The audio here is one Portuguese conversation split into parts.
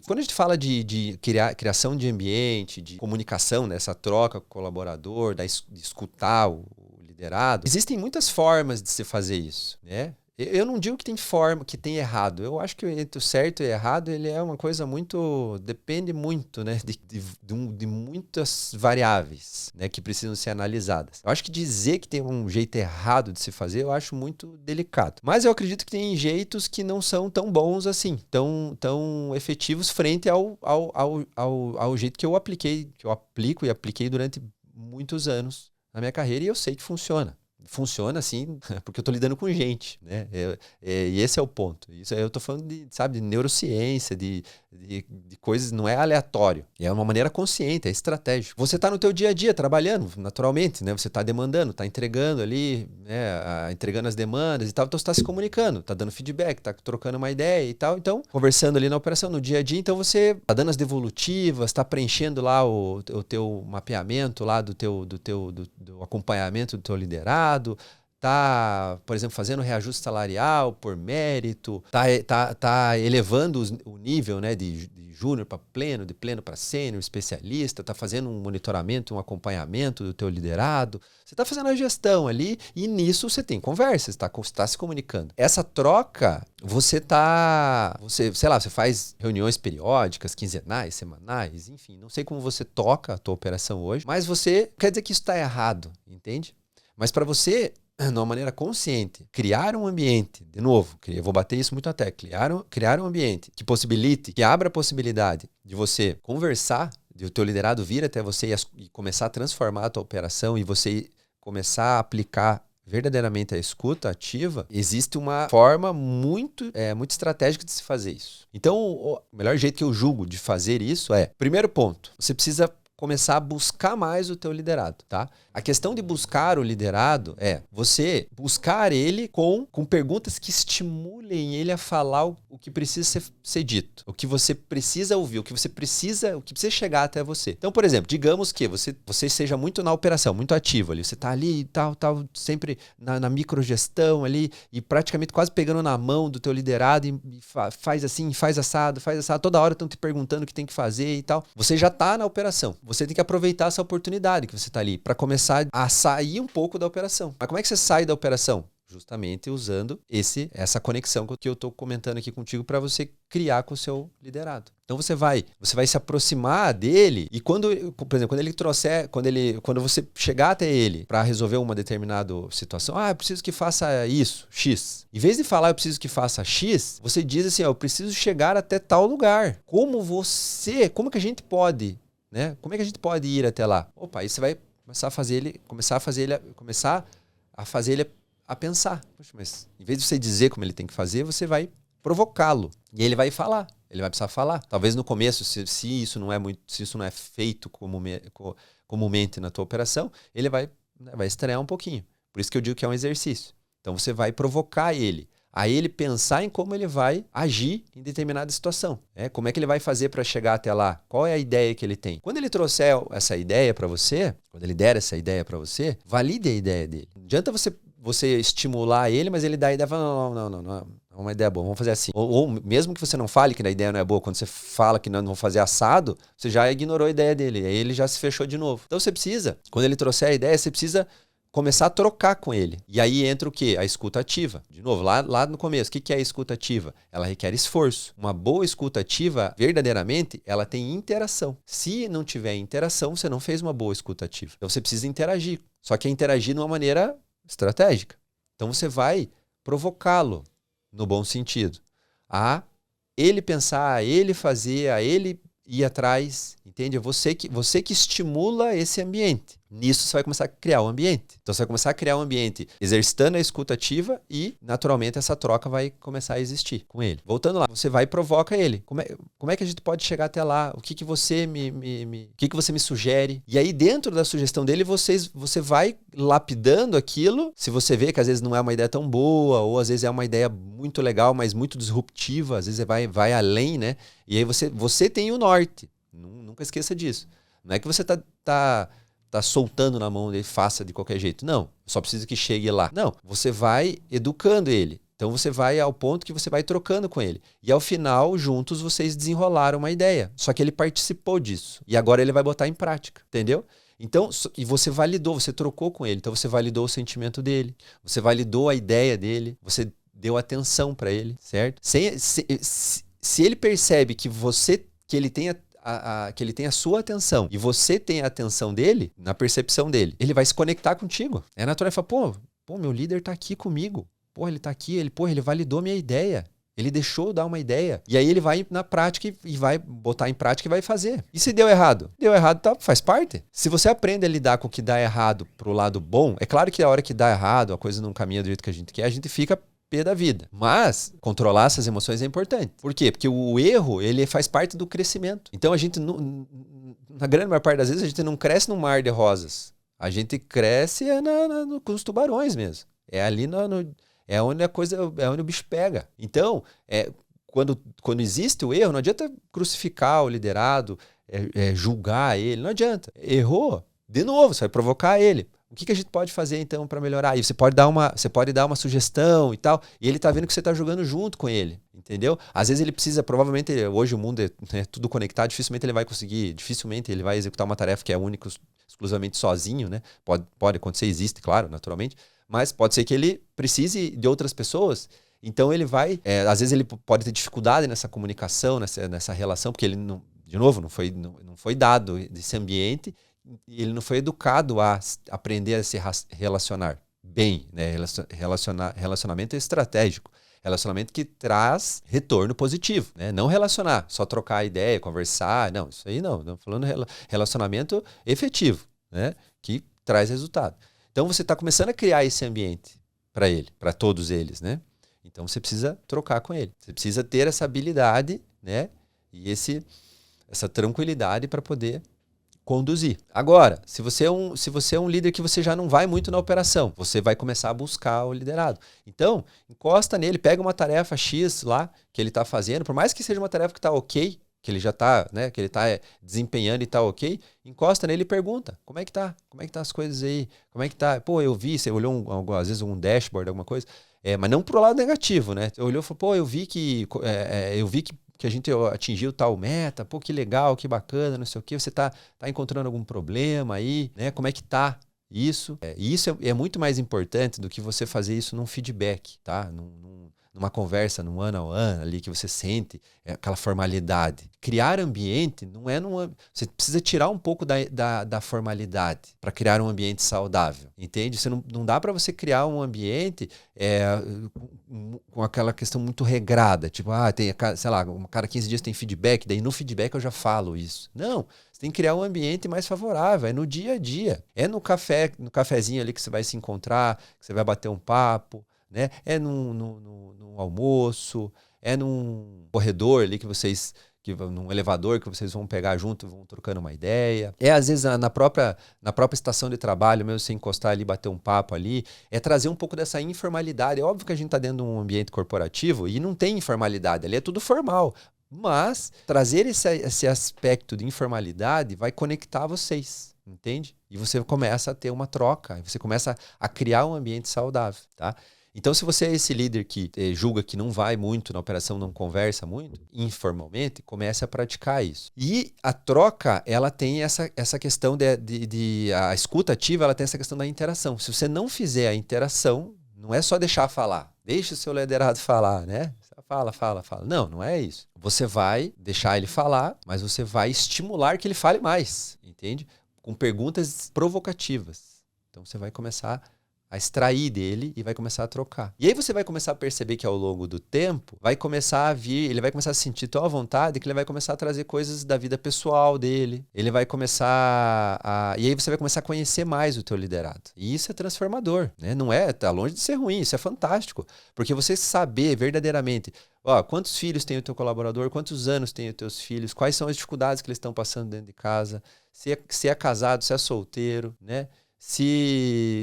Quando a gente fala de criação de ambiente, de comunicação, né, essa troca com o colaborador, de escutar o liderado, existem muitas formas de se fazer isso, né? Eu não digo que tem forma, que tem errado. Eu acho que entre o certo e o errado, ele é uma coisa muito... Depende muito, né? De muitas variáveis, né? Que precisam ser analisadas. Eu acho que dizer que tem um jeito errado de se fazer, eu acho muito delicado. Mas eu acredito que tem jeitos que não são tão bons assim, tão efetivos frente ao jeito que eu aplico e apliquei durante muitos anos na minha carreira, e eu sei que funciona. Funciona assim, porque eu tô lidando com gente, né? E esse é o ponto. Isso eu tô falando de neurociência, de coisas, não é aleatório. É uma maneira consciente, é estratégico. Você tá no teu dia a dia trabalhando, naturalmente, né? Você tá demandando, tá entregando ali, né? Entregando as demandas e tal, então você tá se comunicando, tá dando feedback, tá trocando uma ideia e tal. Então, conversando ali na operação, no dia a dia, então você tá dando as devolutivas, tá preenchendo lá o teu mapeamento lá do acompanhamento do teu liderado, tá, por exemplo, fazendo reajuste salarial por mérito, tá elevando o nível, né, de júnior para pleno, de pleno para sênior, especialista, tá fazendo um monitoramento, um acompanhamento do teu liderado. Você tá fazendo a gestão ali e nisso você tem conversas, tá se comunicando. Essa troca, você faz reuniões periódicas, quinzenais, semanais, enfim, não sei como você toca a tua operação hoje, mas você quer dizer que isso está errado, entende? Mas para você, de uma maneira consciente, criar um ambiente, de novo, eu vou bater isso muito até, criar um ambiente que possibilite, que abra a possibilidade de você conversar, de o teu liderado vir até você e começar a transformar a tua operação e você começar a aplicar verdadeiramente a escuta ativa, existe uma forma muito estratégica de se fazer isso. Então, o melhor jeito que eu julgo de fazer isso é, primeiro ponto, você precisa começar a buscar mais o teu liderado, tá? A questão de buscar o liderado é você buscar ele com perguntas que estimulem ele a falar o que precisa ser dito, o que você precisa ouvir, o que precisa chegar até você. Então, por exemplo, digamos que você seja muito na operação, muito ativo ali, você tá ali e tal, sempre na microgestão ali e praticamente quase pegando na mão do teu liderado e faz assim, faz assado, toda hora estão te perguntando o que tem que fazer e tal. Você já tá na operação. Você tem que aproveitar essa oportunidade que você está ali para começar a sair um pouco da operação. Mas como é que você sai da operação? Justamente usando essa conexão que eu estou comentando aqui contigo para você criar com o seu liderado. Então você vai se aproximar dele e por exemplo, quando você chegar até ele para resolver uma determinada situação, eu preciso que faça isso, X. Em vez de falar eu preciso que faça X, você diz assim, eu preciso chegar até tal lugar. Como que a gente pode, né? Como é que a gente pode ir até lá? Opa, aí você vai começar a fazer ele a pensar. Poxa, mas em vez de você dizer como ele tem que fazer, você vai provocá-lo. E ele vai falar. Ele vai precisar falar. Talvez no começo, se isso não é feito comumente na tua operação, ele vai estranhar um pouquinho. Por isso que eu digo que é um exercício. Então você vai provocar ele a ele pensar em como ele vai agir em determinada situação. Como é que ele vai fazer para chegar até lá? Qual é a ideia que ele tem? Quando ele trouxer essa ideia para você, quando ele der essa ideia para você, valide a ideia dele. Não adianta você estimular ele, mas ele dá a ideia e fala, não, é uma ideia boa, vamos fazer assim. Ou mesmo que você não fale que a ideia não é boa, quando você fala que não vão fazer assado, você já ignorou a ideia dele, aí ele já se fechou de novo. Então você precisa, quando ele trouxer a ideia, você precisa começar a trocar com ele. E aí entra o quê? A escuta ativa. De novo, lá no começo, o que é a escuta ativa? Ela requer esforço. Uma boa escuta ativa, verdadeiramente, ela tem interação. Se não tiver interação, você não fez uma boa escuta ativa. Então você precisa interagir. Só que é interagir de uma maneira estratégica. Então você vai provocá-lo, no bom sentido, a ele pensar, a ele fazer, a ele ir atrás, entende? Você que estimula esse ambiente. Nisso você vai começar a criar um ambiente. Então você vai começar a criar um ambiente exercitando a escuta ativa e, naturalmente, essa troca vai começar a existir com ele. Voltando lá, você vai e provoca ele. Como é que a gente pode chegar até lá? O que você o que você me sugere? E aí, dentro da sugestão dele, você vai lapidando aquilo. Se você vê que às vezes não é uma ideia tão boa, ou às vezes é uma ideia muito legal, mas muito disruptiva, às vezes vai além, né? E aí você tem o norte. Nunca esqueça disso. Não é que você tá soltando na mão dele, faça de qualquer jeito. Não, só precisa que chegue lá. Não, você vai educando ele. Então você vai ao ponto que você vai trocando com ele. E ao final, juntos, vocês desenrolaram uma ideia. Só que ele participou disso. E agora ele vai botar em prática, entendeu? Então, e você validou, você trocou com ele. Então você validou o sentimento dele, você validou a ideia dele, você deu atenção para ele, certo? Se ele percebe que ele tem que ele tem a sua atenção e você tem a atenção dele, na percepção dele, ele vai se conectar contigo. É natural, ele fala, pô, meu líder tá aqui comigo. Pô, ele tá aqui, ele validou minha ideia. Ele deixou eu dar uma ideia. E aí ele vai na prática e vai botar em prática e vai fazer. E se deu errado? Deu errado, tá, faz parte. Se você aprende a lidar com o que dá errado pro lado bom, é claro que a hora que dá errado, a coisa não caminha do jeito que a gente quer, a gente fica pé da vida. Mas controlar essas emoções é importante. Por quê? Porque o erro, ele faz parte do crescimento. Então a gente, na grande maior parte das vezes, a gente não cresce num mar de rosas. A gente cresce com os tubarões mesmo. É ali é onde o bicho pega. Então, quando existe o erro, não adianta crucificar o liderado, julgar ele, não adianta. Errou, de novo, você vai provocar ele. O que a gente pode fazer então para melhorar? E você pode dar uma sugestão e tal, e ele está vendo que você está jogando junto com ele, entendeu? Às vezes ele precisa, provavelmente, hoje o mundo é tudo conectado, dificilmente ele vai executar uma tarefa que é única, exclusivamente sozinho, né? Pode acontecer, existe, claro, naturalmente, mas pode ser que ele precise de outras pessoas. Então ele vai, às vezes ele pode ter dificuldade nessa comunicação, nessa relação, porque ele, de novo, não foi dado desse ambiente, ele não foi educado a aprender a se relacionar bem, né? Relacionamento é estratégico. Relacionamento que traz retorno positivo, né? Não relacionar, só trocar ideia, conversar, não, isso aí não. Estamos falando relacionamento efetivo, né? Que traz resultado. Então você está começando a criar esse ambiente para ele, para todos eles, né? Então você precisa trocar com ele. Você precisa ter essa habilidade, né? E essa tranquilidade para poder conduzir. Agora, se você é um líder que você já não vai muito na operação, você vai começar a buscar o liderado. Então, encosta nele, pega uma tarefa X lá que ele está fazendo, por mais que seja uma tarefa que está ok, que ele já está, né, que ele está desempenhando e está ok, encosta nele e pergunta, como é que tá? Como é que tá as coisas aí? Como é que tá? Pô, eu vi, você olhou às vezes um dashboard, alguma coisa, mas não pro lado negativo, né? Você olhou e falou, pô, eu vi que a gente atingiu tal meta, pô, que legal, que bacana, não sei o quê, você tá encontrando algum problema aí, né? Como é que tá isso? E isso é muito mais importante do que você fazer isso num feedback, tá? Numa conversa, num one-on-one ali que você sente aquela formalidade. Criar ambiente não é você precisa tirar um pouco da formalidade para criar um ambiente saudável, entende? Você não dá para você criar um ambiente com aquela questão muito regrada, tipo, tem, sei lá, cada 15 dias tem feedback, daí no feedback eu já falo isso. Não, você tem que criar um ambiente mais favorável, é no dia a dia. É no cafezinho ali que você vai se encontrar, que você vai bater um papo, né? É num almoço, é num corredor ali num elevador que vocês vão pegar junto, vão trocando uma ideia. Às vezes na própria estação de trabalho, mesmo você encostar ali, bater um papo ali, trazer um pouco dessa informalidade. É óbvio que a gente está dentro de um ambiente corporativo e não tem informalidade, ali é tudo formal. Mas trazer esse aspecto de informalidade vai conectar vocês, entende? E você começa a ter uma troca, você começa a criar um ambiente saudável, tá? Então, se você é esse líder que julga que não vai muito na operação, não conversa muito, informalmente, comece a praticar isso. E a troca, ela tem essa questão a escuta ativa, ela tem essa questão da interação. Se você não fizer a interação, não é só deixar falar. Deixa o seu liderado falar, né? Fala. Não é isso. Você vai deixar ele falar, mas você vai estimular que ele fale mais, entende? Com perguntas provocativas. Então, você vai começar a extrair dele e vai começar a trocar. E aí você vai começar a perceber que ao longo do tempo vai começar a vir, ele vai começar a se sentir tão à vontade que ele vai começar a trazer coisas da vida pessoal dele. Ele vai começar e aí você vai começar a conhecer mais o teu liderado. E isso é transformador, né? Não tá longe de ser ruim, isso é fantástico. Porque você saber verdadeiramente, quantos filhos tem o teu colaborador, quantos anos tem os teus filhos, quais são as dificuldades que eles estão passando dentro de casa, se é casado, se é solteiro, né?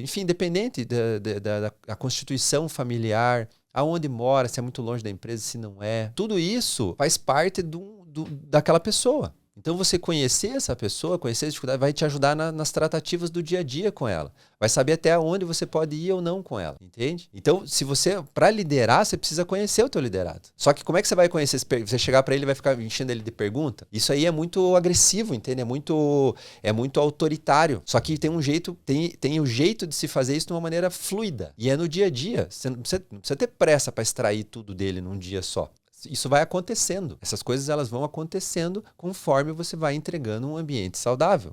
Enfim, independente da constituição familiar, aonde mora, se é muito longe da empresa, se não é. Tudo isso faz parte daquela pessoa. Então você conhecer essa pessoa, conhecer a dificuldade, vai te ajudar nas tratativas do dia a dia com ela. Vai saber até onde você pode ir ou não com ela, entende? Então, se você, para liderar, você precisa conhecer o teu liderado. Só que como é que você vai conhecer? Você chegar para ele e vai ficar enchendo ele de pergunta? Isso aí é muito agressivo, entende? É muito autoritário. Só que tem um jeito, tem o jeito de se fazer isso de uma maneira fluida. E é no dia a dia. Você não precisa ter pressa para extrair tudo dele num dia só. Isso vai acontecendo. Essas coisas elas vão acontecendo conforme você vai entregando um ambiente saudável.